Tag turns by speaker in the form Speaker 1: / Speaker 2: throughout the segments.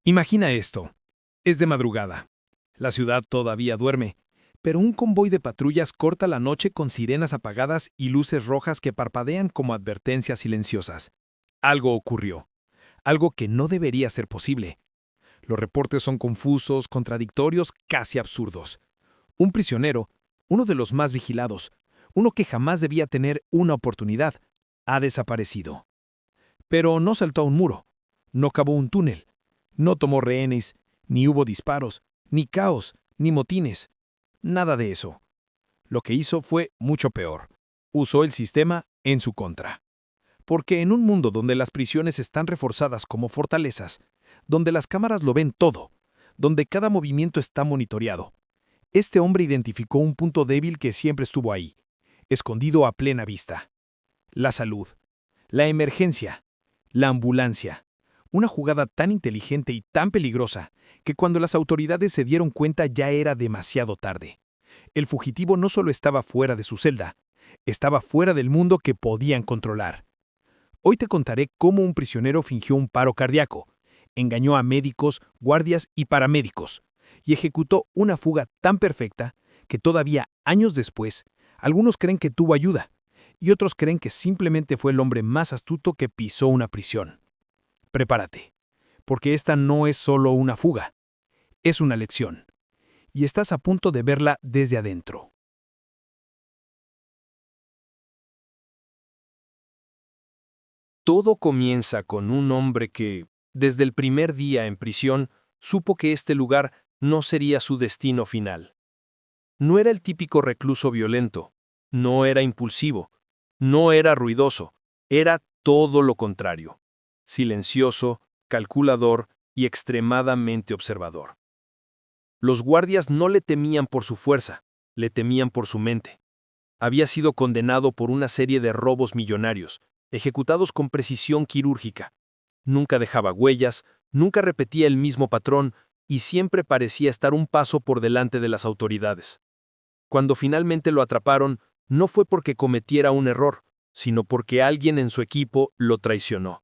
Speaker 1: Imagina esto. Es de madrugada. La ciudad todavía duerme, pero un convoy de patrullas corta la noche con sirenas apagadas y luces rojas que parpadean como advertencias silenciosas. Algo ocurrió. Algo que no debería ser posible. Los reportes son confusos, contradictorios, casi absurdos. Un prisionero, uno de los más vigilados, uno que jamás debía tener una oportunidad, ha desaparecido. Pero no saltó a un muro, no cavó un túnel, no tomó rehenes, ni hubo disparos, ni caos, ni motines. Nada de eso. Lo que hizo fue mucho peor. Usó el sistema en su contra. Porque en un mundo donde las prisiones están reforzadas como fortalezas, donde las cámaras lo ven todo, donde cada movimiento está monitoreado, este hombre identificó un punto débil que siempre estuvo ahí, escondido a plena vista. La salud, la emergencia, la ambulancia. Una jugada tan inteligente y tan peligrosa que cuando las autoridades se dieron cuenta ya era demasiado tarde. El fugitivo no solo estaba fuera de su celda, estaba fuera del mundo que podían controlar. Hoy te contaré cómo un prisionero fingió un paro cardíaco, engañó a médicos, guardias y paramédicos, y ejecutó una fuga tan perfecta que todavía años después, algunos creen que tuvo ayuda, y otros creen que simplemente fue el hombre más astuto que pisó una prisión. Prepárate, porque esta no es solo una fuga, es una lección, y estás a punto de verla desde adentro.
Speaker 2: Todo comienza con un hombre que, desde el primer día en prisión, supo que este lugar no sería su destino final. No era el típico recluso violento, no era impulsivo, no era ruidoso, era todo lo contrario. Silencioso, calculador y extremadamente observador. Los guardias no le temían por su fuerza, le temían por su mente. Había sido condenado por una serie de robos millonarios, ejecutados con precisión quirúrgica. Nunca dejaba huellas, nunca repetía el mismo patrón y siempre parecía estar un paso por delante de las autoridades. Cuando finalmente lo atraparon, no fue porque cometiera un error, sino porque alguien en su equipo lo traicionó.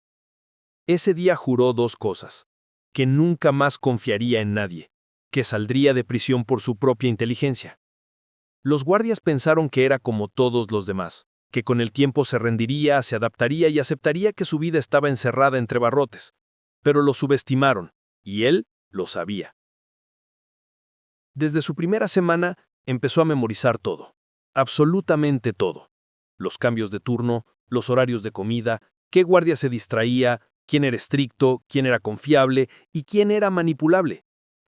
Speaker 2: Ese día juró dos cosas: que nunca más confiaría en nadie, que saldría de prisión por su propia inteligencia. Los guardias pensaron que era como todos los demás, que con el tiempo se rendiría, se adaptaría y aceptaría que su vida estaba encerrada entre barrotes. Pero lo subestimaron, y él lo sabía. Desde su primera semana, empezó a memorizar todo, absolutamente todo. Los cambios de turno, los horarios de comida, qué guardia se distraía, quién era estricto, quién era confiable y quién era manipulable.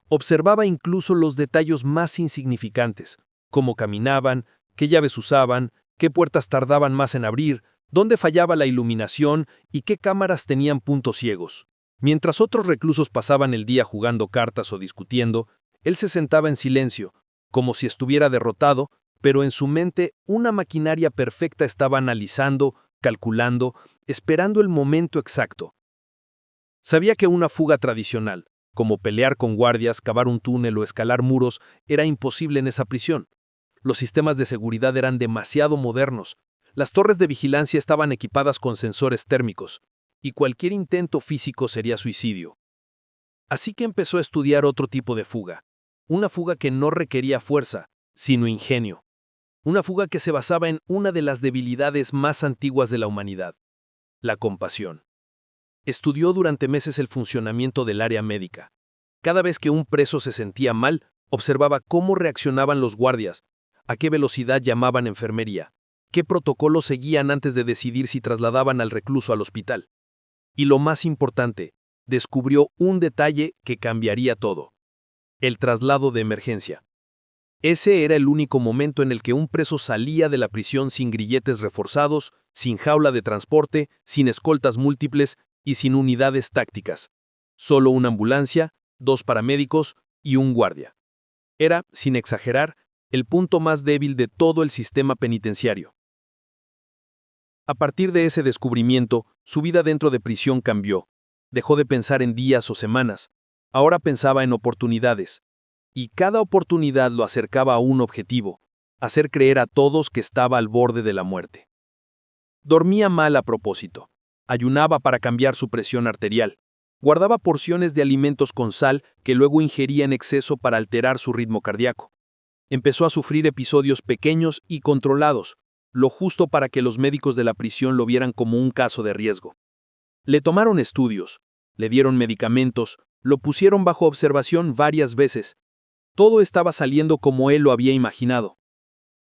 Speaker 2: Observaba incluso los detalles más insignificantes, cómo caminaban, qué llaves usaban, qué puertas tardaban más en abrir, dónde fallaba la iluminación y qué cámaras tenían puntos ciegos. Mientras otros reclusos pasaban el día jugando cartas o discutiendo, él se sentaba en silencio, como si estuviera derrotado, pero en su mente una maquinaria perfecta estaba analizando, calculando, esperando el momento exacto. Sabía que una fuga tradicional, como pelear con guardias, cavar un túnel o escalar muros, era imposible en esa prisión. Los sistemas de seguridad eran demasiado modernos. Las torres de vigilancia estaban equipadas con sensores térmicos, y cualquier intento físico sería suicidio. Así que empezó a estudiar otro tipo de fuga. Una fuga que no requería fuerza, sino ingenio. Una fuga que se basaba en una de las debilidades más antiguas de la humanidad: la compasión. Estudió durante meses el funcionamiento del área médica. Cada vez que un preso se sentía mal, observaba cómo reaccionaban los guardias, a qué velocidad llamaban enfermería, qué protocolos seguían antes de decidir si trasladaban al recluso al hospital. Y lo más importante, descubrió un detalle que cambiaría todo: el traslado de emergencia. Ese era el único momento en el que un preso salía de la prisión sin grilletes reforzados, sin jaula de transporte, sin escoltas múltiples y sin unidades tácticas. Solo una ambulancia, 2 paramédicos y un guardia. Era, sin exagerar, el punto más débil de todo el sistema penitenciario. A partir de ese descubrimiento, su vida dentro de prisión cambió. Dejó de pensar en días o semanas. Ahora pensaba en oportunidades. Y cada oportunidad lo acercaba a un objetivo: hacer creer a todos que estaba al borde de la muerte. Dormía mal a propósito. Ayunaba para cambiar su presión arterial. Guardaba porciones de alimentos con sal que luego ingería en exceso para alterar su ritmo cardíaco. Empezó a sufrir episodios pequeños y controlados, lo justo para que los médicos de la prisión lo vieran como un caso de riesgo. Le tomaron estudios, le dieron medicamentos, lo pusieron bajo observación varias veces. Todo estaba saliendo como él lo había imaginado.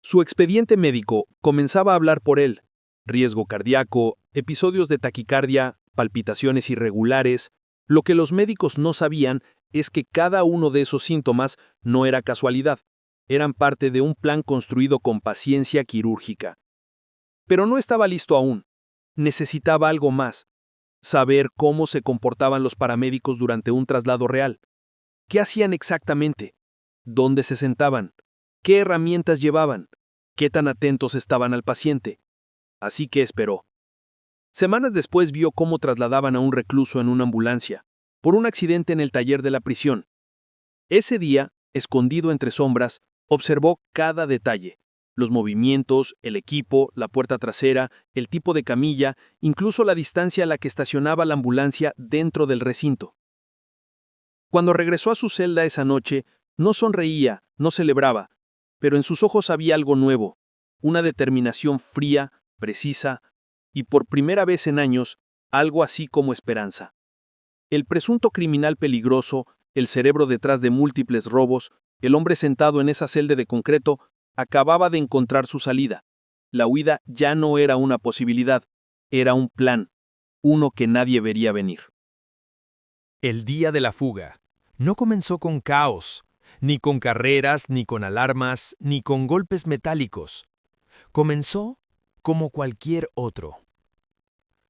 Speaker 2: Su expediente médico comenzaba a hablar por él. Riesgo cardíaco, episodios de taquicardia, palpitaciones irregulares. Lo que los médicos no sabían es que cada uno de esos síntomas no era casualidad. Eran parte de un plan construido con paciencia quirúrgica. Pero no estaba listo aún. Necesitaba algo más. Saber cómo se comportaban los paramédicos durante un traslado real. ¿Qué hacían exactamente? ¿Dónde se sentaban? ¿Qué herramientas llevaban? ¿Qué tan atentos estaban al paciente? Así que esperó. Semanas después vio cómo trasladaban a un recluso en una ambulancia, por un accidente en el taller de la prisión. Ese día, escondido entre sombras, observó cada detalle. Los movimientos, el equipo, la puerta trasera, el tipo de camilla, incluso la distancia a la que estacionaba la ambulancia dentro del recinto. Cuando regresó a su celda esa noche, no sonreía, no celebraba, pero en sus ojos había algo nuevo, una determinación fría, precisa, y por primera vez en años, algo así como esperanza. El presunto criminal peligroso, el cerebro detrás de múltiples robos, el hombre sentado en esa celda de concreto, acababa de encontrar su salida. La huida ya no era una posibilidad, era un plan, uno que nadie vería venir.
Speaker 1: El día de la fuga no comenzó con caos, ni con carreras, ni con alarmas, ni con golpes metálicos. Comenzó como cualquier otro.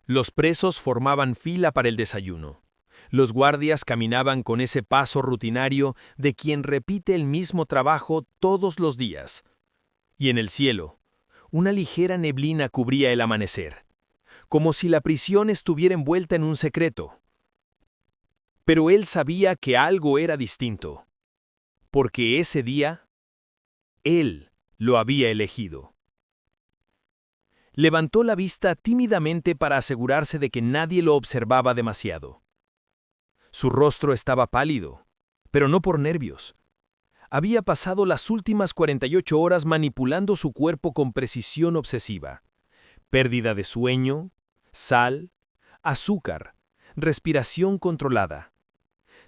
Speaker 1: Los presos formaban fila para el desayuno. Los guardias caminaban con ese paso rutinario de quien repite el mismo trabajo todos los días. Y en el cielo, una ligera neblina cubría el amanecer, como si la prisión estuviera envuelta en un secreto. Pero él sabía que algo era distinto, porque ese día, él lo había elegido. Levantó la vista tímidamente para asegurarse de que nadie lo observaba demasiado. Su rostro estaba pálido, pero no por nervios. Había pasado las últimas 48 horas manipulando su cuerpo con precisión obsesiva. Pérdida de sueño, sal, azúcar, respiración controlada.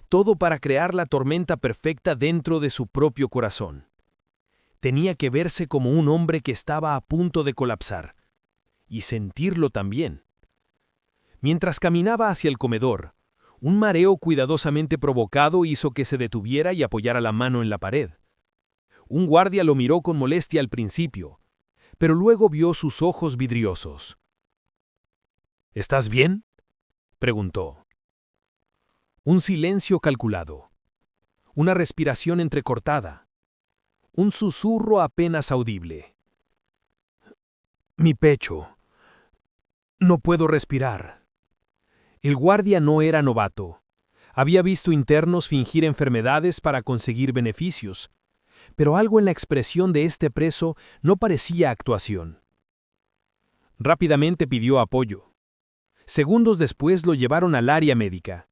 Speaker 1: Todo para crear la tormenta perfecta dentro de su propio corazón. Tenía que verse como un hombre que estaba a punto de colapsar. Y sentirlo también. Mientras caminaba hacia el comedor, un mareo cuidadosamente provocado hizo que se detuviera y apoyara la mano en la pared. Un guardia lo miró con molestia al principio, pero luego vio sus ojos vidriosos. ¿Estás bien?, preguntó. Un silencio calculado. Una respiración entrecortada. Un susurro apenas audible. Mi pecho. No puedo respirar. El guardia no era novato. Había visto internos fingir enfermedades para conseguir beneficios, pero algo en la expresión de este preso no parecía actuación. Rápidamente pidió apoyo. Segundos después lo llevaron al área médica.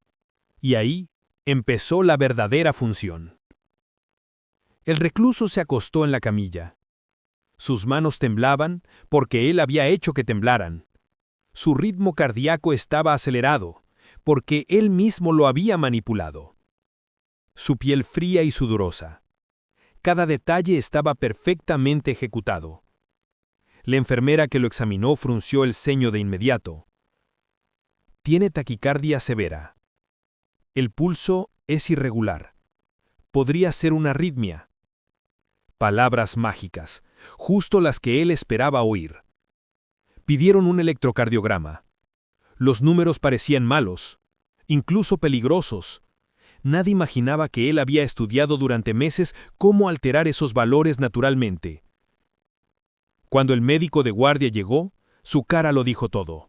Speaker 1: Y ahí empezó la verdadera función. El recluso se acostó en la camilla. Sus manos temblaban porque él había hecho que temblaran. Su ritmo cardíaco estaba acelerado, porque él mismo lo había manipulado. Su piel fría y sudorosa. Cada detalle estaba perfectamente ejecutado. La enfermera que lo examinó frunció el ceño de inmediato. Tiene taquicardia severa. El pulso es irregular. Podría ser una arritmia. Palabras mágicas, justo las que él esperaba oír. Pidieron un electrocardiograma. Los números parecían malos, incluso peligrosos. Nadie imaginaba que él había estudiado durante meses cómo alterar esos valores naturalmente. Cuando el médico de guardia llegó, su cara lo dijo todo.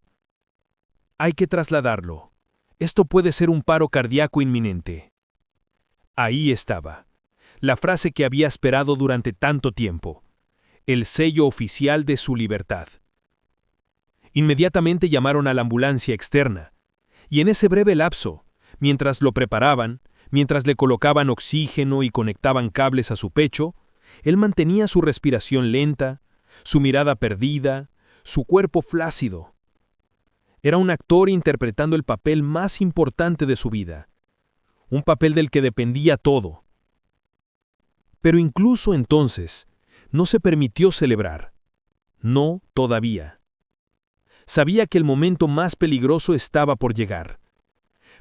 Speaker 1: Hay que trasladarlo. Esto puede ser un paro cardíaco inminente. Ahí estaba, la frase que había esperado durante tanto tiempo, el sello oficial de su libertad. Inmediatamente llamaron a la ambulancia externa, y en ese breve lapso,
Speaker 2: Mientras lo preparaban, mientras le colocaban oxígeno y conectaban cables a su pecho, él mantenía su respiración lenta, su mirada perdida, su cuerpo flácido. Era un actor interpretando el papel más importante de su vida, un papel del que dependía todo. Pero incluso entonces, no se permitió celebrar. No todavía. Sabía que el momento más peligroso estaba por llegar.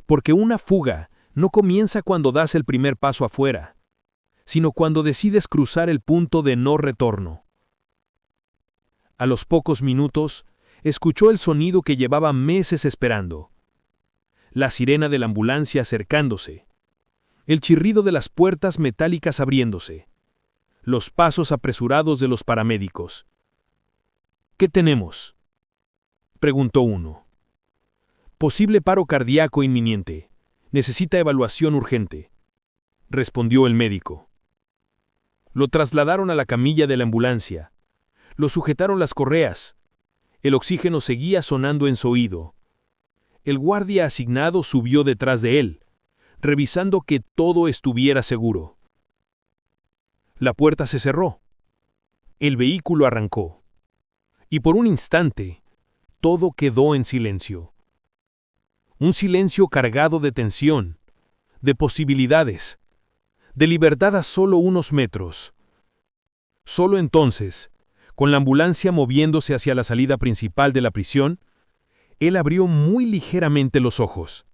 Speaker 2: Porque una fuga no comienza cuando das el primer paso afuera, sino cuando decides cruzar el punto de no retorno. A los pocos minutos, escuchó el sonido que llevaba meses esperando. La sirena de la ambulancia acercándose. El chirrido de las puertas metálicas abriéndose. Los pasos apresurados de los paramédicos. ¿Qué tenemos?, preguntó uno. Posible paro cardíaco inminente. Necesita evaluación urgente, respondió el médico. Lo trasladaron a la camilla de la ambulancia. Lo sujetaron las correas. El oxígeno seguía sonando en su oído. El guardia asignado subió detrás de él, revisando que todo estuviera seguro. La puerta se cerró. El vehículo arrancó. Y por un instante, todo quedó en silencio. Un silencio cargado de tensión, de posibilidades, de libertad a solo unos metros. Solo entonces, con la ambulancia moviéndose hacia la salida principal de la prisión, él abrió muy ligeramente los ojos,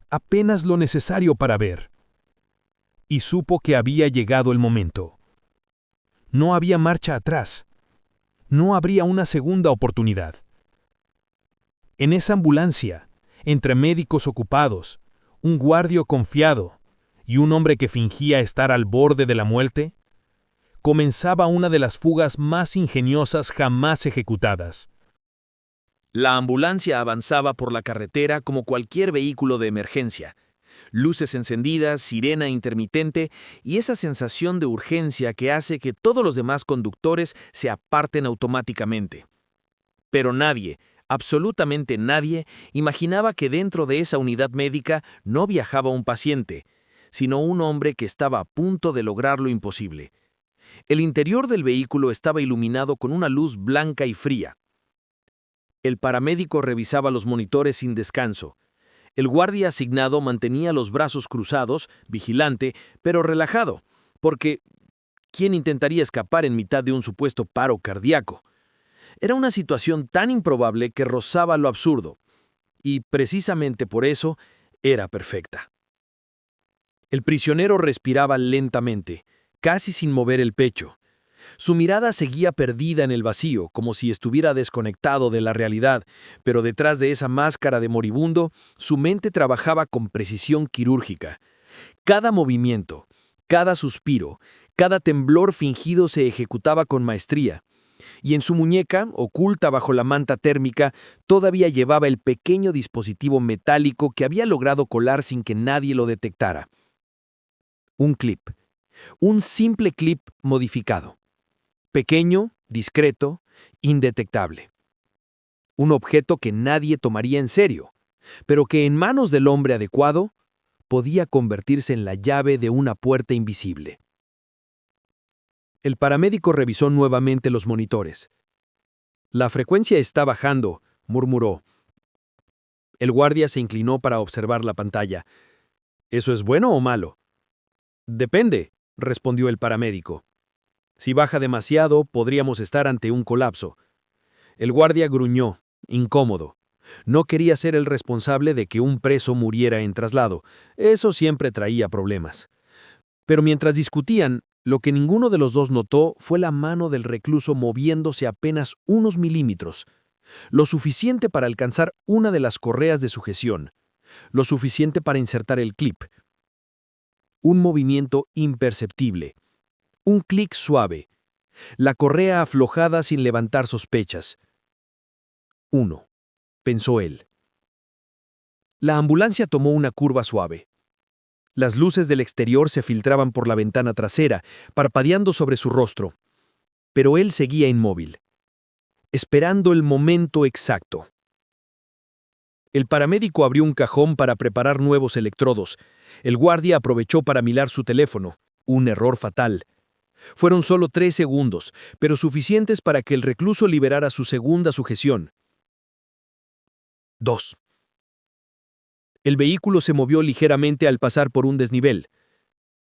Speaker 2: apenas lo necesario para ver. Y supo que había llegado el momento. No había marcha atrás. No habría una segunda oportunidad. En esa ambulancia, entre médicos ocupados, un guardia confiado y un hombre que fingía estar al borde de la muerte, comenzaba una de las fugas más ingeniosas jamás ejecutadas.
Speaker 3: La ambulancia avanzaba por la carretera como cualquier vehículo de emergencia. Luces encendidas, sirena intermitente y esa sensación de urgencia que hace que todos los demás conductores se aparten automáticamente. Pero nadie, absolutamente nadie, imaginaba que dentro de esa unidad médica no viajaba un paciente, sino un hombre que estaba a punto de lograr lo imposible. El interior del vehículo estaba iluminado con una luz blanca y fría. El paramédico revisaba los monitores sin descanso. El guardia asignado mantenía los brazos cruzados, vigilante, pero relajado, porque ¿quién intentaría escapar en mitad de un supuesto paro cardíaco? Era una situación tan improbable que rozaba lo absurdo, y precisamente por eso era perfecta. El prisionero respiraba lentamente, casi sin mover el pecho. Su mirada seguía perdida en el vacío, como si estuviera desconectado de la realidad, pero detrás de esa máscara de moribundo, su mente trabajaba con precisión quirúrgica. Cada movimiento, cada suspiro, cada temblor fingido se ejecutaba con maestría. Y en su muñeca, oculta bajo la manta térmica, todavía llevaba el pequeño dispositivo metálico que había logrado colar sin que nadie lo detectara. Un clip. Un simple clip modificado. Pequeño, discreto, indetectable. Un objeto que nadie tomaría en serio, pero que en manos del hombre adecuado podía convertirse en la llave de una puerta invisible. El paramédico revisó nuevamente los monitores. La frecuencia está bajando, murmuró. El guardia se inclinó para observar la pantalla. ¿Eso es bueno o malo? Depende, respondió el paramédico. Si baja demasiado, podríamos estar ante un colapso. El guardia gruñó, incómodo. No quería ser el responsable de que un preso muriera en traslado. Eso siempre traía problemas. Pero mientras discutían, lo que ninguno de los dos notó fue la mano del recluso moviéndose apenas unos milímetros, lo suficiente para alcanzar una de las correas de sujeción, lo suficiente para insertar el clip. Un movimiento imperceptible. Un clic suave. La correa aflojada sin levantar sospechas. 1, pensó él. La ambulancia tomó una curva suave. Las luces del exterior se filtraban por la ventana trasera, parpadeando sobre su rostro. Pero él seguía inmóvil, esperando el momento exacto.
Speaker 2: El paramédico abrió un cajón para preparar nuevos electrodos. El guardia aprovechó para mirar su teléfono. Un error fatal. Fueron solo 3 segundos, pero suficientes para que el recluso liberara su segunda sujeción. 2. El vehículo se movió ligeramente al pasar por un desnivel.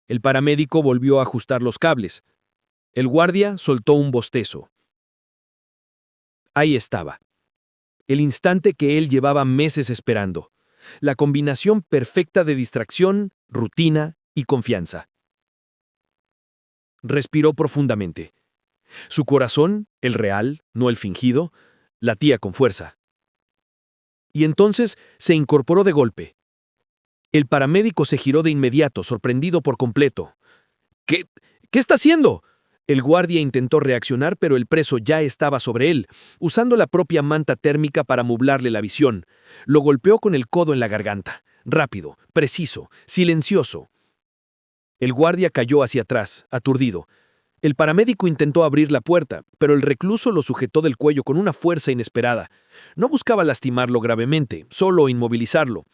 Speaker 2: El paramédico volvió a ajustar los cables. El guardia soltó un bostezo. Ahí estaba. El instante que él llevaba meses esperando. La combinación perfecta de distracción, rutina y confianza. Respiró profundamente. Su corazón, el real, no el fingido, latía con fuerza. Y entonces se incorporó de golpe. El paramédico se giró de inmediato, sorprendido por completo. ¿Qué está haciendo? El guardia intentó reaccionar, pero el preso ya estaba sobre él, usando la propia manta térmica para nublarle la visión. Lo golpeó con el codo en la garganta. Rápido, preciso, silencioso. El guardia cayó hacia atrás, aturdido. El paramédico intentó abrir la puerta, pero el recluso lo sujetó del cuello con una fuerza inesperada. No buscaba lastimarlo gravemente, solo inmovilizarlo.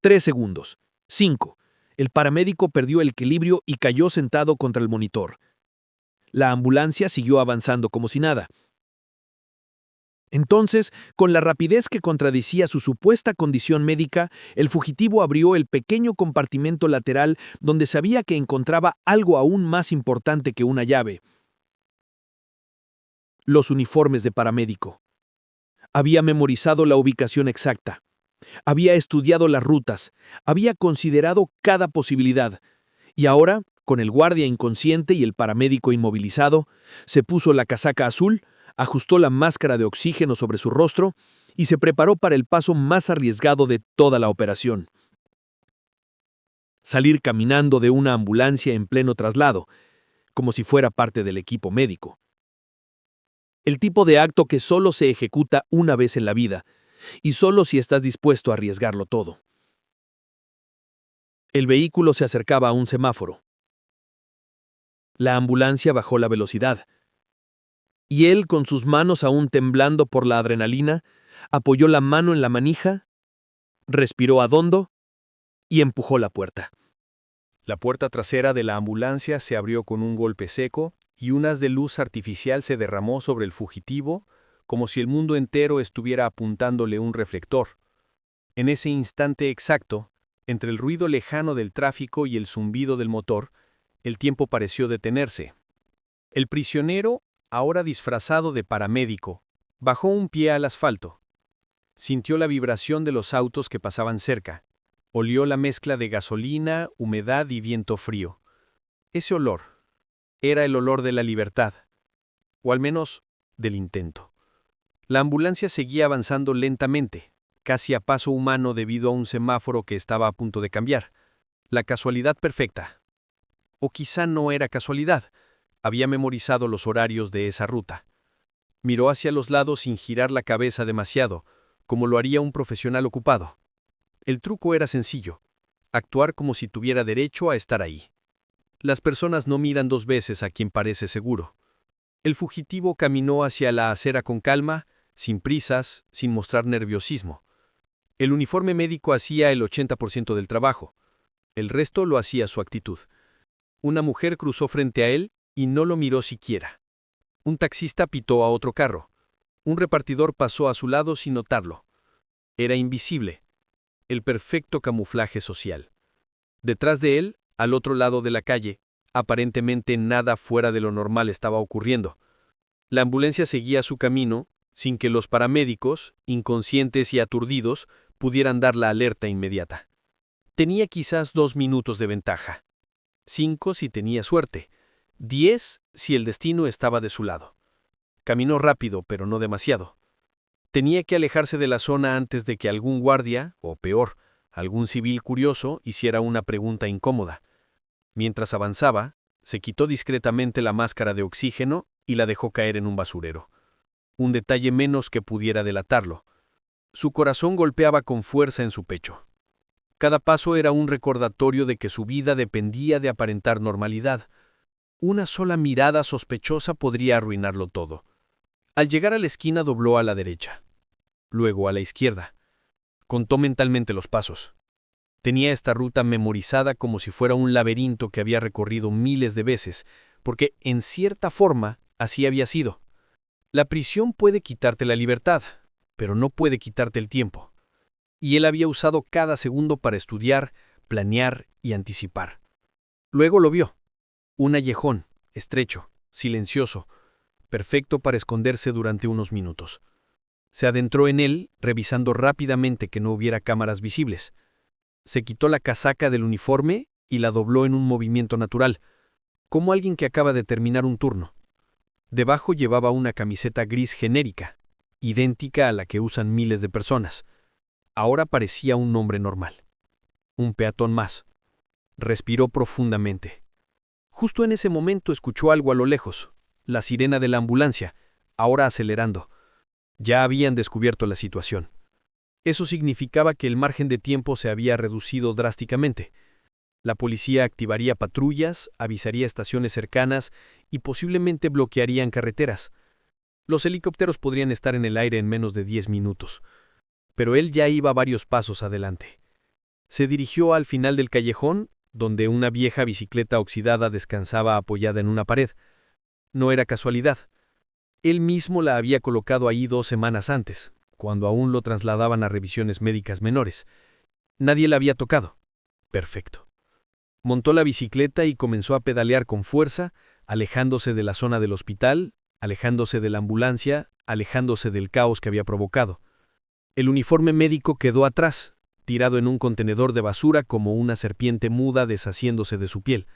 Speaker 2: 3 segundos. 5. El paramédico perdió el equilibrio y cayó sentado contra el monitor. La ambulancia siguió avanzando como si nada. Entonces, con la rapidez que contradecía su supuesta condición médica, el fugitivo abrió el pequeño compartimento lateral donde sabía que encontraba algo aún más importante que una llave. Los uniformes de paramédico. Había memorizado la ubicación exacta. Había estudiado las rutas. Había considerado cada posibilidad. Y ahora, con el guardia inconsciente y el paramédico inmovilizado, se puso la casaca azul, ajustó la máscara de oxígeno sobre su rostro y se preparó para el paso más arriesgado de toda la operación. Salir caminando de una ambulancia en pleno traslado, como si fuera parte del equipo médico. El tipo de acto que solo se ejecuta una vez en la vida, y solo si estás dispuesto a arriesgarlo todo. El vehículo se acercaba a un semáforo. La ambulancia bajó la velocidad. Y él, con sus manos aún temblando por la adrenalina, apoyó la mano en la manija, respiró a hondo y empujó la puerta.
Speaker 1: La puerta trasera de la ambulancia se abrió con un golpe seco y un haz de luz artificial se derramó sobre el fugitivo, como si el mundo entero estuviera apuntándole un reflector. En ese instante exacto, entre el ruido lejano del tráfico y el zumbido del motor, el tiempo pareció detenerse. El prisionero, ahora disfrazado de paramédico, bajó un pie al asfalto. Sintió la vibración de los autos que pasaban cerca. Olió la mezcla de gasolina, humedad y viento frío. Ese olor era el olor de la libertad, o al menos del intento. La ambulancia seguía avanzando lentamente, casi a paso humano debido a un semáforo que estaba a punto de cambiar. La casualidad perfecta. O quizá no era casualidad. Había memorizado los horarios de esa ruta. Miró hacia los lados sin girar la cabeza demasiado, como lo haría un profesional ocupado. El truco era sencillo: actuar como si tuviera derecho a estar ahí. Las personas no miran 2 veces a quien parece seguro. El fugitivo caminó hacia la acera con calma, sin prisas, sin mostrar nerviosismo. El uniforme médico hacía el 80% del trabajo. El resto lo hacía su actitud. Una mujer cruzó frente a él y no lo miró siquiera. Un taxista pitó a otro carro. Un repartidor pasó a su lado sin notarlo. Era invisible. El perfecto camuflaje social. Detrás de él, al otro lado de la calle, aparentemente nada fuera de lo normal estaba ocurriendo. La ambulancia seguía su camino, sin que los paramédicos, inconscientes y aturdidos, pudieran dar la alerta inmediata. Tenía quizás 2 minutos de ventaja. 5 si tenía suerte. 10 si el destino estaba de su lado. Caminó rápido, pero no demasiado. Tenía que alejarse de la zona antes de que algún guardia, o peor, algún civil curioso, hiciera una pregunta incómoda. Mientras avanzaba, se quitó discretamente la máscara de oxígeno y la dejó caer en un basurero. Un detalle menos que pudiera delatarlo. Su corazón golpeaba con fuerza en su pecho. Cada paso era un recordatorio de que su vida dependía de aparentar normalidad. Una sola mirada sospechosa podría arruinarlo todo. Al llegar a la esquina dobló a la derecha, luego a la izquierda.
Speaker 2: Contó mentalmente los pasos. Tenía esta ruta memorizada como si fuera un laberinto que había recorrido miles de veces, porque, en cierta forma, así había sido. La prisión puede quitarte la libertad, pero no puede quitarte el tiempo. Y él había usado cada segundo para estudiar, planear y anticipar. Luego lo vio. Un allejón, estrecho, silencioso, perfecto para esconderse durante unos minutos. Se adentró en él, revisando rápidamente que no hubiera cámaras visibles. Se quitó la casaca del uniforme y la dobló en un movimiento natural, como alguien que acaba de terminar un turno. Debajo llevaba una camiseta gris genérica, idéntica a la que usan miles de personas. Ahora parecía un hombre normal. Un peatón más. Respiró profundamente. Justo en ese momento escuchó algo a lo lejos, la sirena de la ambulancia, ahora acelerando. Ya habían descubierto la situación. Eso significaba que el margen de tiempo se había reducido drásticamente. La policía activaría patrullas, avisaría estaciones cercanas y posiblemente bloquearían carreteras. Los helicópteros podrían estar en el aire en menos de 10 minutos. Pero él ya iba varios pasos adelante. Se dirigió al final del callejón, donde una vieja bicicleta oxidada descansaba apoyada en una pared. No era casualidad. Él mismo la había colocado ahí 2 semanas antes, cuando aún lo trasladaban a revisiones médicas menores. Nadie la había tocado. Perfecto. Montó la bicicleta y comenzó a pedalear con fuerza, alejándose de la zona del hospital, alejándose de la ambulancia, alejándose del caos que había provocado. El uniforme médico quedó atrás, tirado en un contenedor de basura como una serpiente muda deshaciéndose de su piel.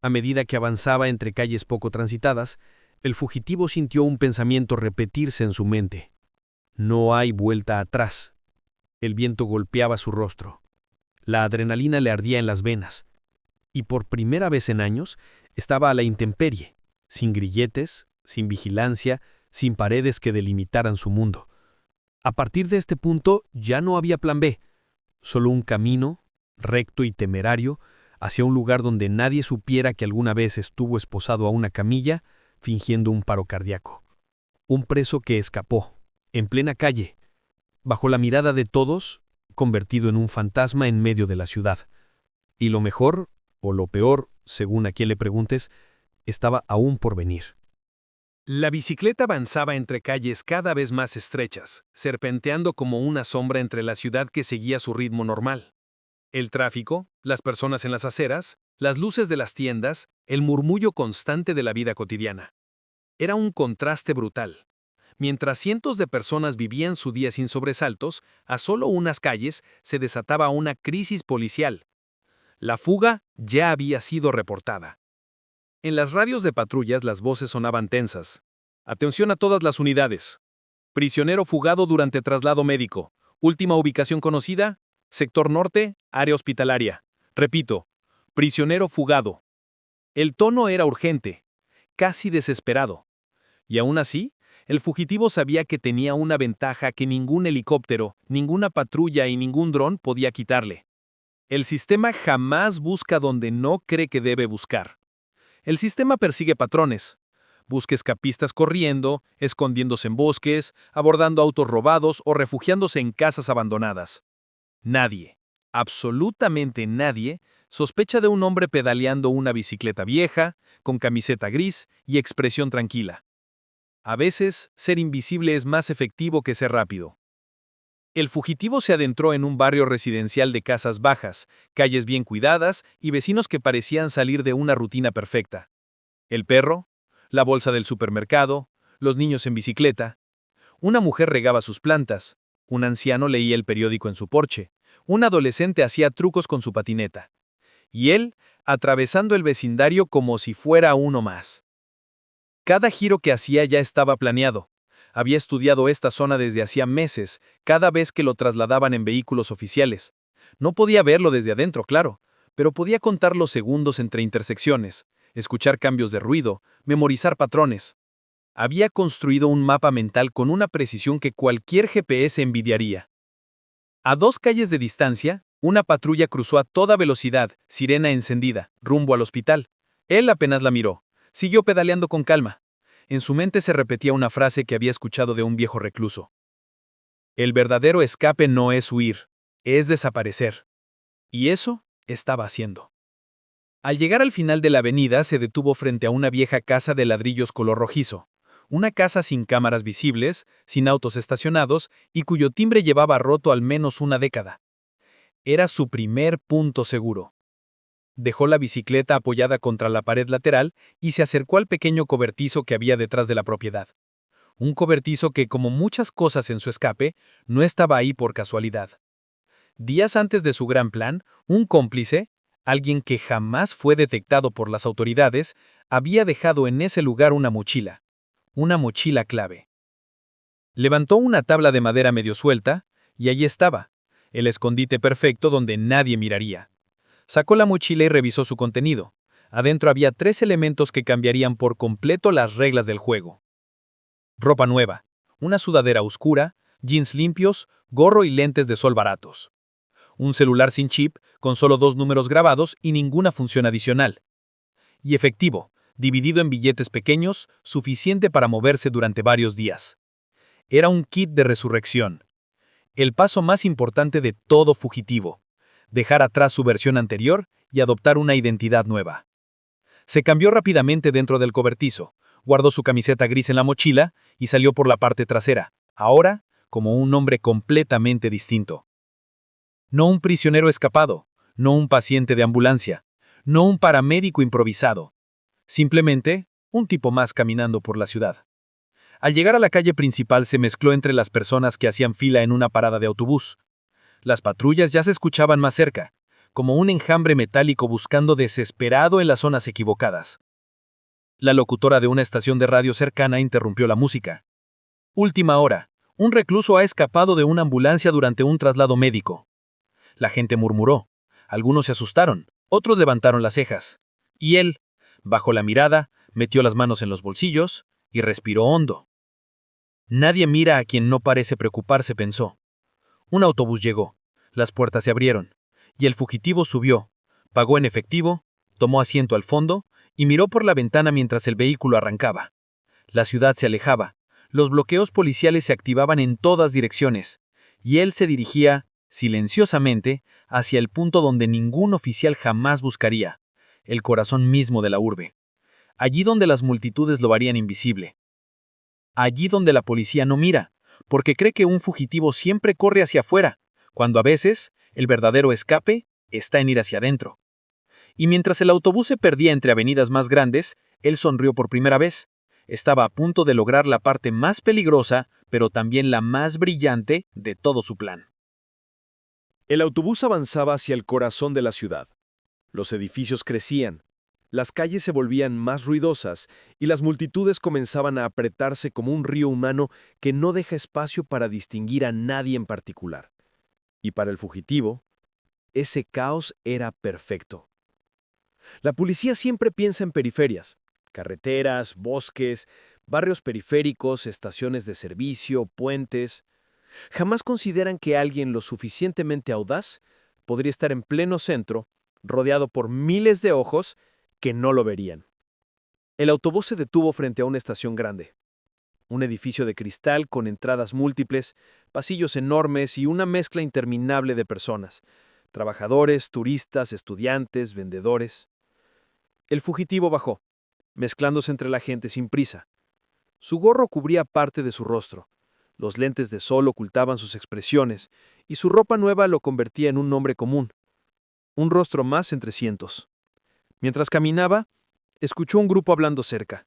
Speaker 2: A medida que avanzaba entre calles poco transitadas, el fugitivo sintió un pensamiento repetirse en su mente. No hay vuelta atrás. El viento golpeaba su rostro. La adrenalina le ardía en las venas. Y por primera vez en años, estaba a la intemperie, sin grilletes, sin vigilancia, sin paredes que delimitaran su mundo. A partir de este punto ya no había plan B, solo un camino, recto y temerario, hacia un lugar donde nadie supiera que alguna vez estuvo esposado a una camilla, fingiendo un paro cardíaco. Un preso que escapó, en plena calle, bajo la mirada de todos, convertido en un fantasma en medio de la ciudad. Y lo mejor, o lo peor, según a quien le preguntes, estaba aún por venir.
Speaker 1: La bicicleta avanzaba entre calles cada vez más estrechas, serpenteando como una sombra entre la ciudad que seguía su ritmo normal. El tráfico, las personas en las aceras, las luces de las tiendas, el murmullo constante de la vida cotidiana. Era un contraste brutal. Mientras cientos de personas vivían su día sin sobresaltos, a solo unas calles se desataba una crisis policial. La fuga ya había sido reportada. En las radios de patrullas las voces sonaban tensas. Atención a todas las unidades. Prisionero fugado durante traslado médico. Última ubicación conocida, sector norte, área hospitalaria. Repito, prisionero fugado. El tono era urgente, casi desesperado. Y aún así, el fugitivo sabía que tenía una ventaja que ningún helicóptero, ninguna patrulla y ningún dron podía quitarle. El sistema jamás busca donde no cree que debe buscar. El sistema persigue patrones. Busca escapistas corriendo, escondiéndose en bosques, abordando autos robados o refugiándose en casas abandonadas. Nadie, absolutamente nadie, sospecha de un hombre pedaleando una bicicleta vieja, con camiseta gris y expresión tranquila. A veces, ser invisible es más efectivo que ser rápido. El fugitivo se adentró en un barrio residencial de casas bajas, calles bien cuidadas y vecinos que parecían salir de una rutina perfecta. El perro, la bolsa del supermercado, los niños en bicicleta. Una mujer regaba sus plantas, un anciano leía el periódico en su porche, un adolescente hacía trucos con su patineta. Y él, atravesando el vecindario como si fuera uno más. Cada giro que hacía ya estaba planeado. Había estudiado esta zona desde hacía meses, cada vez que lo trasladaban en vehículos oficiales. No podía verlo desde adentro, claro, pero podía contar los segundos entre intersecciones, escuchar cambios de ruido, memorizar patrones. Había construido un mapa mental con una precisión que cualquier GPS envidiaría. A 2 calles de distancia, una patrulla cruzó a toda velocidad, sirena encendida, rumbo al hospital. Él apenas la miró. Siguió pedaleando con calma. En su mente se repetía una frase que había escuchado de un viejo recluso. El verdadero escape no es huir, es desaparecer. Y eso estaba haciendo. Al llegar al final de la avenida se detuvo frente a una vieja casa de ladrillos color rojizo. Una casa sin cámaras visibles, sin autos estacionados y cuyo timbre llevaba roto al menos una década. Era su primer punto seguro. Dejó la bicicleta apoyada contra la pared lateral y se acercó al pequeño cobertizo que había detrás de la propiedad. Un cobertizo que, como muchas cosas en su escape, no estaba ahí por casualidad. Días antes de su gran plan, un cómplice, alguien que jamás fue detectado por las autoridades, había dejado en ese lugar una mochila clave. Levantó una tabla de madera medio suelta, y allí estaba, el escondite perfecto donde nadie miraría. Sacó la mochila y revisó su contenido. Adentro había 3 elementos que cambiarían por completo las reglas del juego. Ropa nueva, una sudadera oscura, jeans limpios, gorro y lentes de sol baratos. Un celular sin chip, con solo 2 números grabados y ninguna función adicional. Y efectivo, dividido en billetes pequeños, suficiente para moverse durante varios días. Era un kit de resurrección. El paso más importante de todo fugitivo. Dejar atrás su versión anterior y adoptar una identidad nueva. Se cambió rápidamente dentro del cobertizo, guardó su camiseta gris en la mochila y salió por la parte trasera, ahora como un hombre completamente distinto. No un prisionero escapado, no un paciente de ambulancia, no un paramédico improvisado. Simplemente, un tipo más caminando por la ciudad. Al llegar a la calle principal se mezcló entre las personas que hacían fila en una parada de autobús. Las patrullas ya se escuchaban más cerca, como un enjambre metálico buscando desesperado en las zonas equivocadas. La locutora de una estación de radio cercana interrumpió la música. Última hora. Un recluso ha escapado de una ambulancia durante un traslado médico. La gente murmuró. Algunos se asustaron, otros levantaron las cejas. Y él, bajó la mirada, metió las manos en los bolsillos y respiró hondo. Nadie mira a quien no parece preocuparse, pensó. Un autobús llegó, las puertas se abrieron, y el fugitivo subió, pagó en efectivo, tomó asiento al fondo y miró por la ventana mientras el vehículo arrancaba. La ciudad se alejaba, los bloqueos policiales se activaban en todas direcciones, y él se dirigía, silenciosamente, hacia el punto donde ningún oficial jamás buscaría, el corazón mismo de la urbe. Allí donde las multitudes lo harían invisible. Allí donde la policía no mira, porque cree que un fugitivo siempre corre hacia afuera, cuando a veces el verdadero escape está en ir hacia adentro. Y mientras el autobús se perdía entre avenidas más grandes, él sonrió por primera vez. Estaba a punto de lograr la parte más peligrosa, pero también la más brillante de todo su plan.
Speaker 2: El autobús avanzaba hacia el corazón de la ciudad. Los edificios crecían, las calles se volvían más ruidosas y las multitudes comenzaban a apretarse como un río humano que no deja espacio para distinguir a nadie en particular. Y para el fugitivo, ese caos era perfecto. La policía siempre piensa en periferias, carreteras, bosques, barrios periféricos, estaciones de servicio, puentes. Jamás consideran que alguien lo suficientemente audaz podría estar en pleno centro, rodeado por miles de ojos que no lo verían. El autobús se detuvo frente a una estación grande. Un edificio de cristal con entradas múltiples, pasillos enormes y una mezcla interminable de personas. Trabajadores, turistas, estudiantes, vendedores. El fugitivo bajó, mezclándose entre la gente sin prisa. Su gorro cubría parte de su rostro. Los lentes de sol ocultaban sus expresiones, y su ropa nueva lo convertía en un hombre común. Un rostro más entre cientos. Mientras caminaba, escuchó un grupo hablando cerca.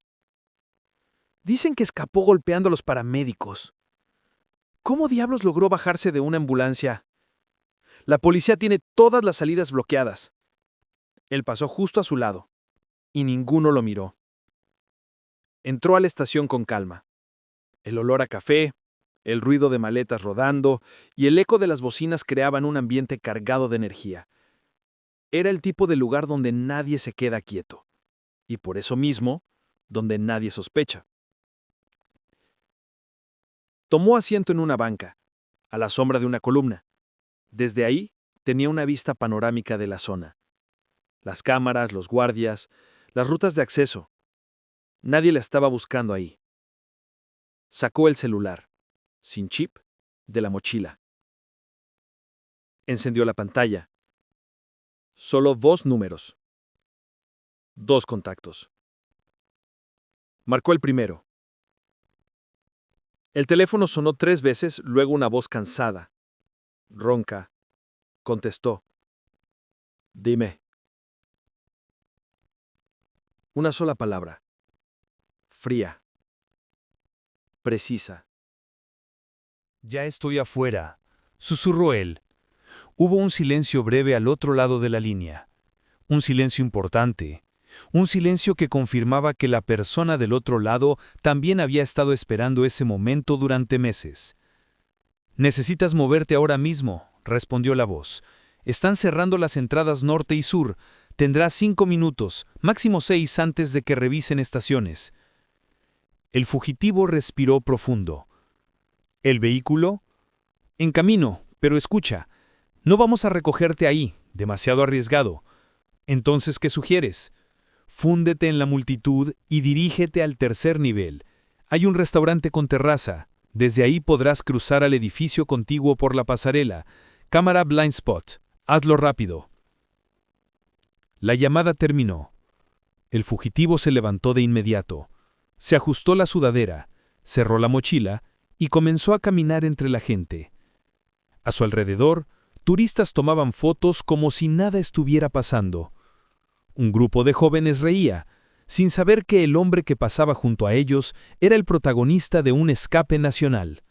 Speaker 2: Dicen que escapó golpeando a los paramédicos. ¿Cómo diablos logró bajarse de una ambulancia? La policía tiene todas las salidas bloqueadas. Él pasó justo a su lado, y ninguno lo miró. Entró a la estación con calma. El olor a café, el ruido de maletas rodando y el eco de las bocinas creaban un ambiente cargado de energía. Era el tipo de lugar donde nadie se queda quieto, y por eso mismo, donde nadie sospecha. Tomó asiento en una banca, a la sombra de una columna. Desde ahí tenía una vista panorámica de la zona. Las cámaras, los guardias, las rutas de acceso. Nadie la estaba buscando ahí. Sacó el celular, sin chip, de la mochila. Encendió la pantalla. Solo 2 números. 2 contactos. Marcó el primero. El teléfono sonó 3 veces, luego una voz cansada, ronca, contestó. Dime. Una sola palabra. Fría. Precisa.
Speaker 4: Ya estoy afuera, susurró él. Hubo un silencio breve al otro lado de la línea. Un silencio importante. Un silencio que confirmaba que la persona del otro lado también había estado esperando ese momento durante meses. «Necesitas moverte ahora mismo», respondió la voz. «Están cerrando las entradas norte y sur. Tendrás 5 minutos, máximo 6 antes de que revisen estaciones». El fugitivo respiró profundo. ¿El vehículo? En camino, pero escucha. No vamos a recogerte ahí, demasiado arriesgado. Entonces, ¿qué sugieres? Fúndete en la multitud y dirígete al 3er nivel. Hay un restaurante con terraza. Desde ahí podrás cruzar al edificio contiguo por la pasarela. Cámara blind spot. Hazlo rápido. La llamada terminó. El fugitivo se levantó de inmediato. Se ajustó la sudadera, cerró la mochila y comenzó a caminar entre la gente. A su alrededor, turistas tomaban fotos como si nada estuviera pasando. Un grupo de jóvenes reía, sin saber que el hombre que pasaba junto a ellos era el protagonista de un escape nacional.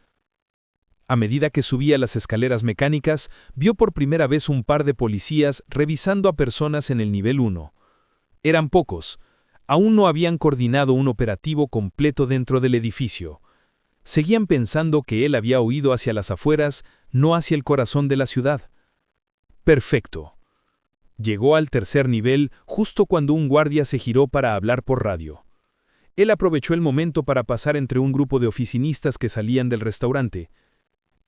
Speaker 4: A medida que subía las escaleras mecánicas, vio por primera vez un par de policías revisando a personas en el nivel 1. Eran pocos. Aún no habían coordinado un operativo completo dentro del edificio. Seguían pensando que él había huido hacia las afueras, no hacia el corazón de la ciudad. Perfecto. Llegó al 3er nivel justo cuando un guardia se giró para hablar por radio. Él aprovechó el momento para pasar entre un grupo de oficinistas que salían del restaurante.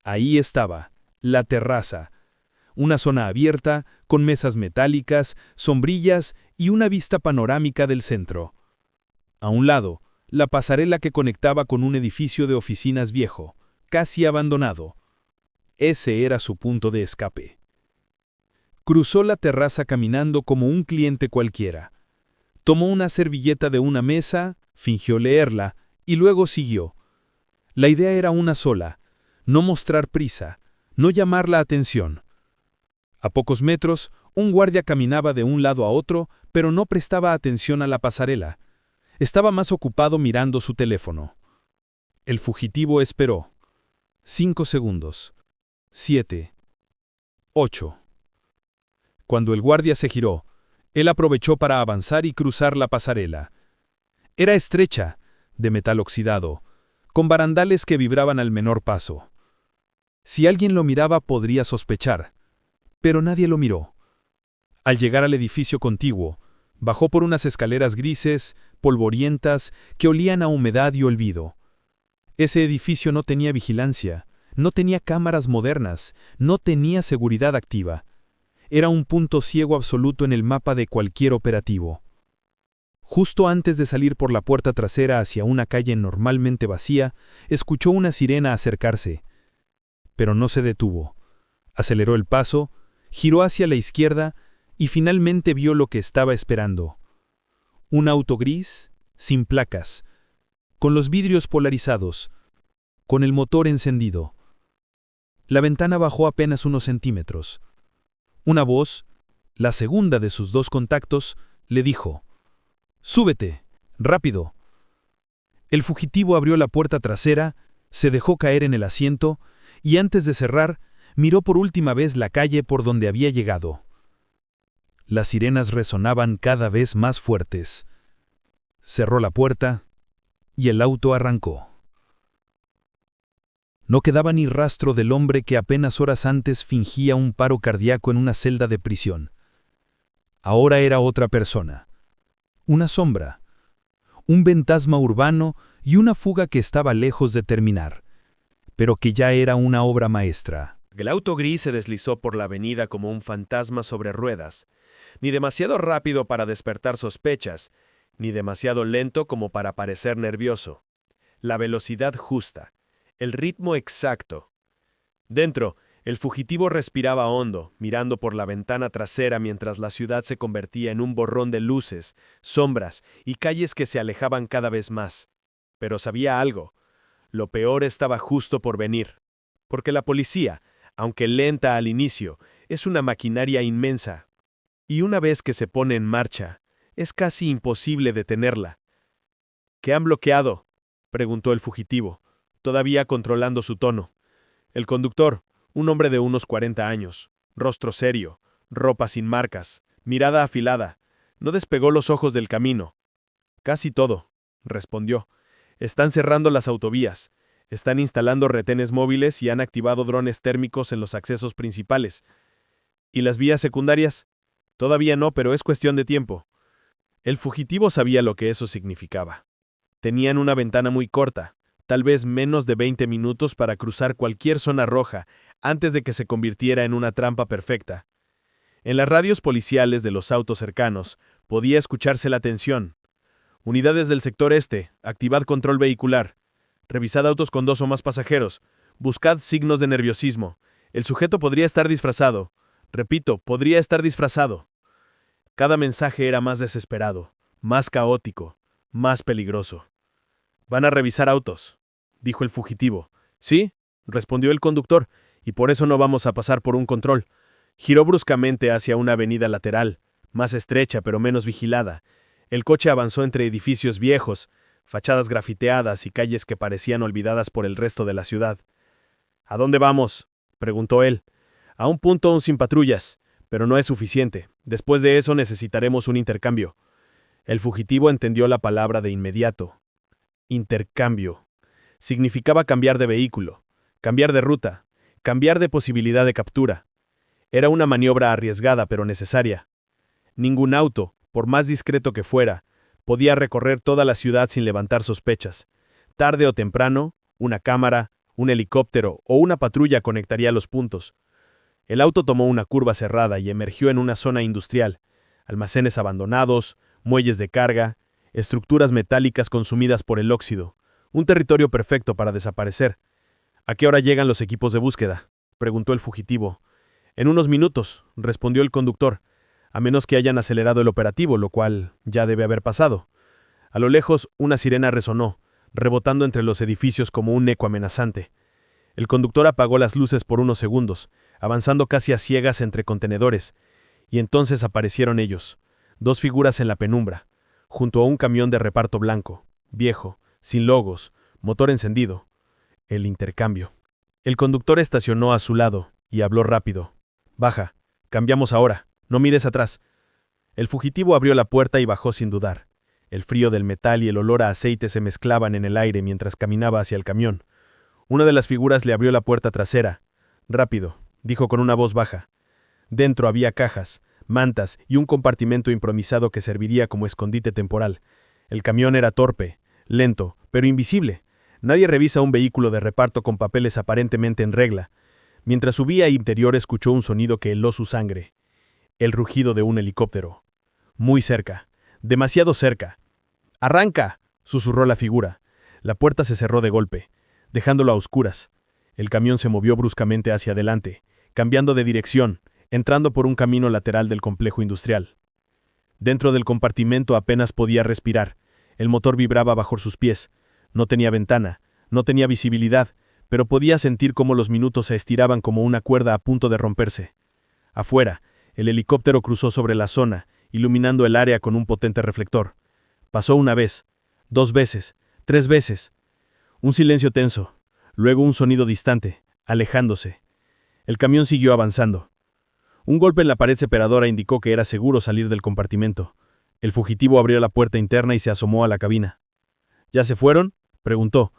Speaker 4: Ahí estaba, la terraza. Una zona abierta, con mesas metálicas, sombrillas y una vista panorámica del centro. A un lado, la pasarela que conectaba con un edificio de oficinas viejo, casi abandonado. Ese era su punto de escape. Cruzó la terraza caminando como un cliente cualquiera. Tomó una servilleta de una mesa, fingió leerla y luego siguió. La idea era una sola: no mostrar prisa, no llamar la atención. A pocos metros, un guardia caminaba de un lado a otro, pero no prestaba atención a la pasarela. Estaba más ocupado mirando su teléfono. El fugitivo esperó. 5 segundos. 7. 8. Cuando el guardia se giró, él aprovechó para avanzar y cruzar la pasarela. Era estrecha, de metal oxidado, con barandales que vibraban al menor paso. Si alguien lo miraba podría sospechar, pero nadie lo miró. Al llegar al edificio contiguo, bajó por unas escaleras grises, polvorientas, que olían a humedad y olvido. Ese edificio no tenía vigilancia, no tenía cámaras modernas, no tenía seguridad activa. Era un punto ciego absoluto en el mapa de cualquier operativo. Justo antes de salir por la puerta trasera hacia una calle normalmente vacía, escuchó una sirena acercarse. Pero no se detuvo. Aceleró el paso, giró hacia la izquierda y finalmente vio lo que estaba esperando. Un auto gris, sin placas, con los vidrios polarizados, con el motor encendido. La ventana bajó apenas unos centímetros. Una voz, la segunda de sus 2 contactos, le dijo: «Súbete, rápido». El fugitivo abrió la puerta trasera, se dejó caer en el asiento y antes de cerrar, miró por última vez la calle por donde había llegado. Las sirenas resonaban cada vez más fuertes. Cerró la puerta y el auto arrancó. No quedaba ni rastro del hombre que apenas horas antes fingía un paro cardíaco en una celda de prisión. Ahora era otra persona. Una sombra. Un fantasma urbano y una fuga que estaba lejos de terminar, pero que ya era una obra maestra.
Speaker 2: El auto gris se deslizó por la avenida como un fantasma sobre ruedas, ni demasiado rápido para despertar sospechas, ni demasiado lento como para parecer nervioso. La velocidad justa, el ritmo exacto. Dentro, el fugitivo respiraba hondo, mirando por la ventana trasera mientras la ciudad se convertía en un borrón de luces, sombras y calles que se alejaban cada vez más. Pero sabía algo. Lo peor estaba justo por venir. Porque la policía, aunque lenta al inicio, es una maquinaria inmensa. Y una vez que se pone en marcha, es casi imposible detenerla. ¿Qué han bloqueado?, preguntó el fugitivo, todavía controlando su tono. El conductor, un hombre de unos 40 años, rostro serio, ropa sin marcas, mirada afilada, no despegó los ojos del camino. Casi todo, respondió. Están cerrando las autovías, están instalando retenes móviles y han activado drones térmicos en los accesos principales. ¿Y las vías secundarias? Todavía no, pero es cuestión de tiempo. El fugitivo sabía lo que eso significaba. Tenían una ventana muy corta, tal vez menos de 20 minutos para cruzar cualquier zona roja antes de que se convirtiera en una trampa perfecta. En las radios policiales de los autos cercanos podía escucharse la tensión. Unidades del sector este, activad control vehicular. Revisad autos con 2 o más pasajeros. Buscad signos de nerviosismo. El sujeto podría estar disfrazado. Repito, podría estar disfrazado. Cada mensaje era más desesperado, más caótico, más peligroso. «Van a revisar autos», dijo el fugitivo. «Sí», respondió el conductor, «y por eso no vamos a pasar por un control». Giró bruscamente hacia una avenida lateral, más estrecha pero menos vigilada. El coche avanzó entre edificios viejos, fachadas grafiteadas y calles que parecían olvidadas por el resto de la ciudad. «¿A dónde vamos?», preguntó él. «A un punto aún sin patrullas, pero no es suficiente. Después de eso necesitaremos un intercambio». El fugitivo entendió la palabra de inmediato. Intercambio. Significaba cambiar de vehículo, cambiar de ruta, cambiar de posibilidad de captura. Era una maniobra arriesgada pero necesaria. Ningún auto, por más discreto que fuera, podía recorrer toda la ciudad sin levantar sospechas. Tarde o temprano, una cámara, un helicóptero o una patrulla conectaría los puntos. El auto tomó una curva cerrada y emergió en una zona industrial. Almacenes abandonados, muelles de carga, estructuras metálicas consumidas por el óxido. Un territorio perfecto para desaparecer. «¿A qué hora llegan los equipos de búsqueda?», preguntó el fugitivo. «En unos minutos», respondió el conductor, «a menos que hayan acelerado el operativo, lo cual ya debe haber pasado». A lo lejos, una sirena resonó, rebotando entre los edificios como un eco amenazante. El conductor apagó las luces por unos segundos, avanzando casi a ciegas entre contenedores, y entonces aparecieron ellos, 2 figuras en la penumbra, junto a un camión de reparto blanco, viejo, sin logos, motor encendido. El intercambio. El conductor estacionó a su lado y habló rápido. «Baja, cambiamos ahora, no mires atrás». El fugitivo abrió la puerta y bajó sin dudar. El frío del metal y el olor a aceite se mezclaban en el aire mientras caminaba hacia el camión. Una de las figuras le abrió la puerta trasera. «Rápido», dijo con una voz baja. Dentro había cajas, mantas y un compartimento improvisado que serviría como escondite temporal. El camión era torpe, lento, pero invisible. Nadie revisa un vehículo de reparto con papeles aparentemente en regla. Mientras subía al interior escuchó un sonido que heló su sangre. El rugido de un helicóptero. Muy cerca, demasiado cerca. «¡Arranca!», susurró la figura. La puerta se cerró de golpe, dejándolo a oscuras. El camión se movió bruscamente hacia adelante, cambiando de dirección, entrando por un camino lateral del complejo industrial. Dentro del compartimento apenas podía respirar. El motor vibraba bajo sus pies. No tenía ventana, no tenía visibilidad, pero podía sentir cómo los minutos se estiraban como una cuerda a punto de romperse. Afuera, el helicóptero cruzó sobre la zona, iluminando el área con un potente reflector. Pasó una vez, 2 veces, 3 veces. Un silencio tenso, luego un sonido distante, alejándose. El camión siguió avanzando. Un golpe en la pared separadora indicó que era seguro salir del compartimento. El fugitivo abrió la puerta interna y se asomó a la cabina. «¿Ya se fueron?», preguntó.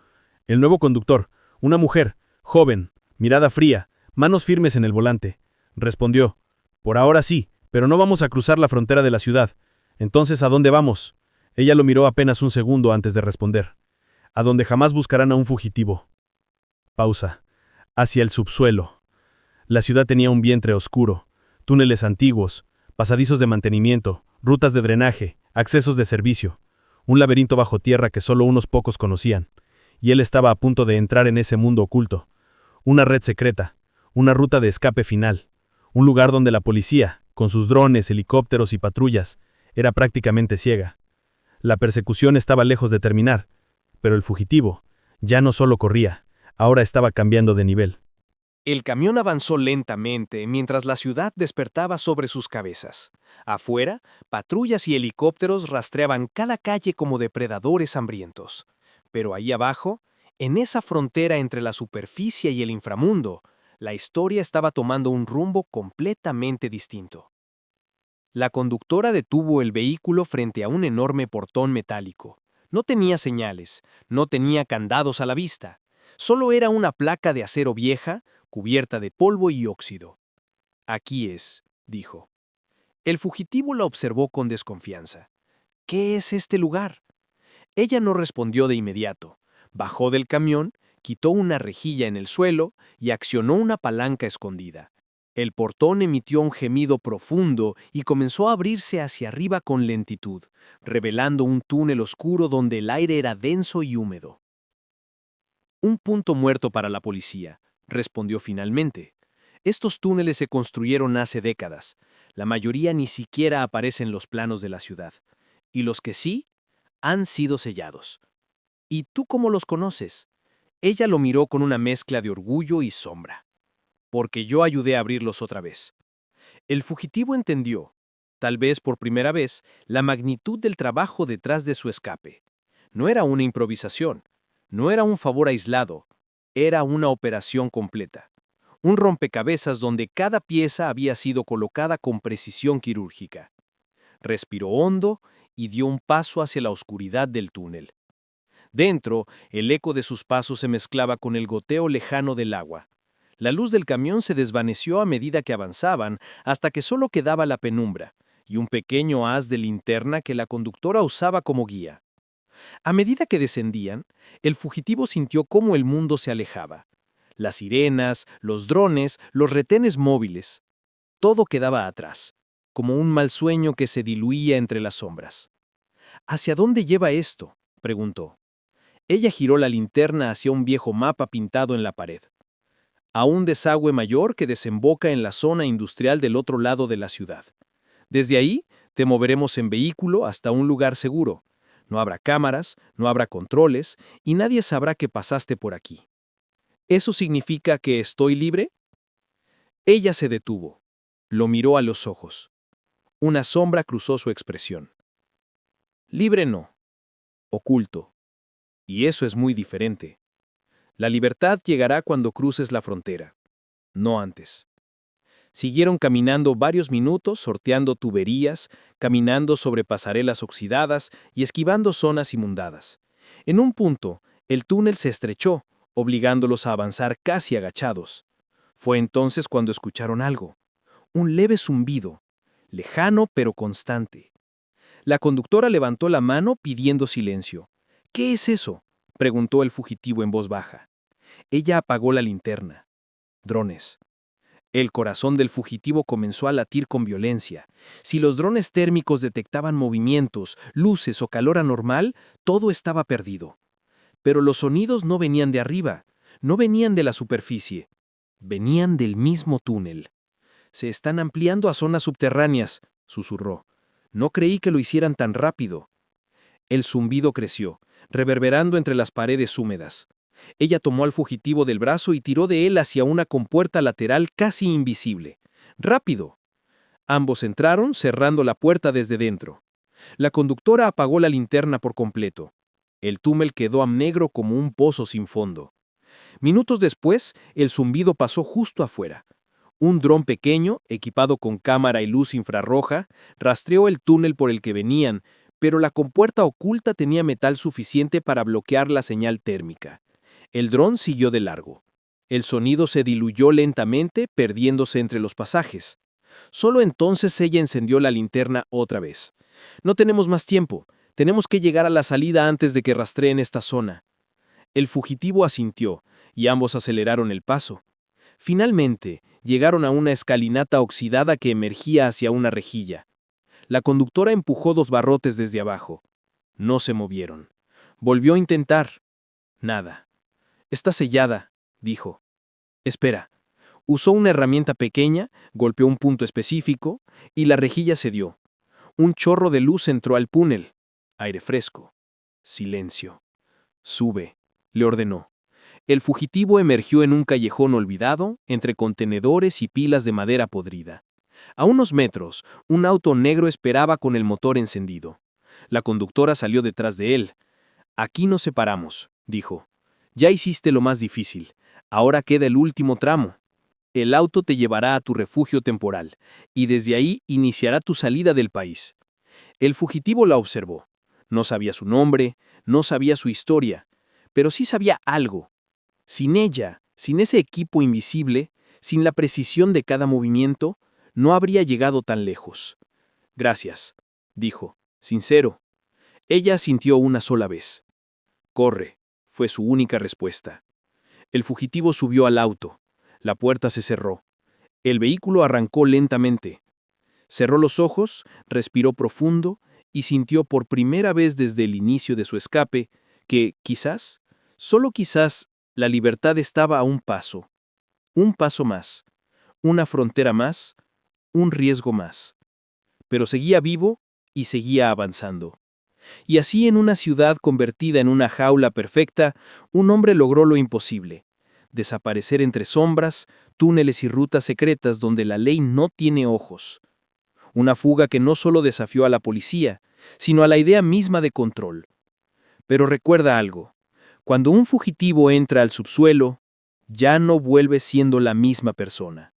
Speaker 2: El nuevo conductor, una mujer, joven, mirada fría, manos firmes en el volante, respondió. «Por ahora sí, pero no vamos a cruzar la frontera de la ciudad. Entonces, ¿a dónde vamos?». Ella lo miró apenas un segundo antes de responder. «A donde jamás buscarán a un fugitivo». Pausa. Hacia el subsuelo. La ciudad tenía un vientre oscuro, túneles antiguos, pasadizos de mantenimiento, rutas de drenaje, accesos de servicio, un laberinto bajo tierra que solo unos pocos conocían, y él estaba a punto de entrar en ese mundo oculto, una red secreta, una ruta de escape final, un lugar donde la policía, con sus drones, helicópteros y patrullas, era prácticamente ciega. La persecución estaba lejos de terminar, pero el fugitivo ya no solo corría, ahora estaba cambiando de nivel.
Speaker 5: El camión avanzó lentamente mientras la ciudad despertaba sobre sus cabezas. Afuera, patrullas y helicópteros rastreaban cada calle como depredadores hambrientos. Pero ahí abajo, en esa frontera entre la superficie y el inframundo, la historia estaba tomando un rumbo completamente distinto. La conductora detuvo el vehículo frente a un enorme portón metálico. No tenía señales, no tenía candados a la vista. Solo era una placa de acero vieja, cubierta de polvo y óxido. «Aquí es», dijo. El fugitivo la observó con desconfianza. «¿Qué es este lugar?». Ella no respondió de inmediato. Bajó del camión, quitó una rejilla en el suelo y accionó una palanca escondida. El portón emitió un gemido profundo y comenzó a abrirse hacia arriba con lentitud, revelando un túnel oscuro donde el aire era denso y húmedo. «Un punto muerto para la policía», respondió finalmente. «Estos túneles se construyeron hace décadas. La mayoría ni siquiera aparece en los planos de la ciudad. Y los que sí, han sido sellados». «¿Y tú cómo los conoces?». Ella lo miró con una mezcla de orgullo y sombra. «Porque yo ayudé a abrirlos otra vez». El fugitivo entendió, tal vez por primera vez, la magnitud del trabajo detrás de su escape. No era una improvisación, no era un favor aislado, era una operación completa. Un rompecabezas donde cada pieza había sido colocada con precisión quirúrgica. Respiró hondo y dio un paso hacia la oscuridad del túnel. Dentro, el eco de sus pasos se mezclaba con el goteo lejano del agua. La luz del camión se desvaneció a medida que avanzaban, hasta que solo quedaba la penumbra y un pequeño haz de linterna que la conductora usaba como guía. A medida que descendían, el fugitivo sintió cómo el mundo se alejaba. Las sirenas, los drones, los retenes móviles. Todo quedaba atrás, como un mal sueño que se diluía entre las sombras. «¿Hacia dónde lleva esto?», preguntó. Ella giró la linterna hacia un viejo mapa pintado en la pared. «A un desagüe mayor que desemboca en la zona industrial del otro lado de la ciudad. Desde ahí, te moveremos en vehículo hasta un lugar seguro. No habrá cámaras, no habrá controles, y nadie sabrá que pasaste por aquí». «¿Eso significa que estoy libre?». Ella se detuvo. Lo miró a los ojos. Una sombra cruzó su expresión. «Libre no. Oculto. Y eso es muy diferente. La libertad llegará cuando cruces la frontera, no antes». Siguieron caminando varios minutos, sorteando tuberías, caminando sobre pasarelas oxidadas y esquivando zonas inundadas. En un punto, el túnel se estrechó, obligándolos a avanzar casi agachados. Fue entonces cuando escucharon algo. Un leve zumbido, lejano pero constante. La conductora levantó la mano pidiendo silencio. «¿Qué es eso?», preguntó el fugitivo en voz baja. Ella apagó la linterna. «Drones». El corazón del fugitivo comenzó a latir con violencia. Si los drones térmicos detectaban movimientos, luces o calor anormal, todo estaba perdido. Pero los sonidos no venían de arriba, no venían de la superficie. Venían del mismo túnel. «Se están ampliando a zonas subterráneas», susurró. «No creí que lo hicieran tan rápido». El zumbido creció, reverberando entre las paredes húmedas. Ella tomó al fugitivo del brazo y tiró de él hacia una compuerta lateral casi invisible. ¡Rápido! Ambos entraron, cerrando la puerta desde dentro. La conductora apagó la linterna por completo. El túnel quedó negro como un pozo sin fondo. Minutos después, el zumbido pasó justo afuera. Un dron pequeño, equipado con cámara y luz infrarroja, rastreó el túnel por el que venían, pero la compuerta oculta tenía metal suficiente para bloquear la señal térmica. El dron siguió de largo. El sonido se diluyó lentamente, perdiéndose entre los pasajes. Solo entonces ella encendió la linterna otra vez. «No tenemos más tiempo. Tenemos que llegar a la salida antes de que rastreen esta zona». El fugitivo asintió, y ambos aceleraron el paso. Finalmente, llegaron a una escalinata oxidada que emergía hacia una rejilla. La conductora empujó 2 barrotes desde abajo. No se movieron. Volvió a intentar. Nada. «Está sellada», dijo. «Espera». Usó una herramienta pequeña, golpeó un punto específico, y la rejilla cedió. Un chorro de luz entró al túnel. Aire fresco. Silencio. Sube, le ordenó. El fugitivo emergió en un callejón olvidado, entre contenedores y pilas de madera podrida. A unos metros, un auto negro esperaba con el motor encendido. La conductora salió detrás de él. «Aquí nos separamos», dijo. «Ya hiciste lo más difícil. Ahora queda el último tramo. El auto te llevará a tu refugio temporal, y desde ahí iniciará tu salida del país». El fugitivo la observó. No sabía su nombre, no sabía su historia, pero sí sabía algo. Sin ella, sin ese equipo invisible, sin la precisión de cada movimiento, no habría llegado tan lejos. «Gracias», dijo, sincero. Ella asintió una sola vez. «Corre», fue su única respuesta. El fugitivo subió al auto. La puerta se cerró. El vehículo arrancó lentamente. Cerró los ojos, respiró profundo y sintió por primera vez desde el inicio de su escape que, quizás, solo quizás, la libertad estaba a un paso más, una frontera más, un riesgo más. Pero seguía vivo y seguía avanzando. Y así, en una ciudad convertida en una jaula perfecta, un hombre logró lo imposible: desaparecer entre sombras, túneles y rutas secretas donde la ley no tiene ojos. Una fuga que no solo desafió a la policía, sino a la idea misma de control. Pero recuerda algo: cuando un fugitivo entra al subsuelo, ya no vuelve siendo la misma persona.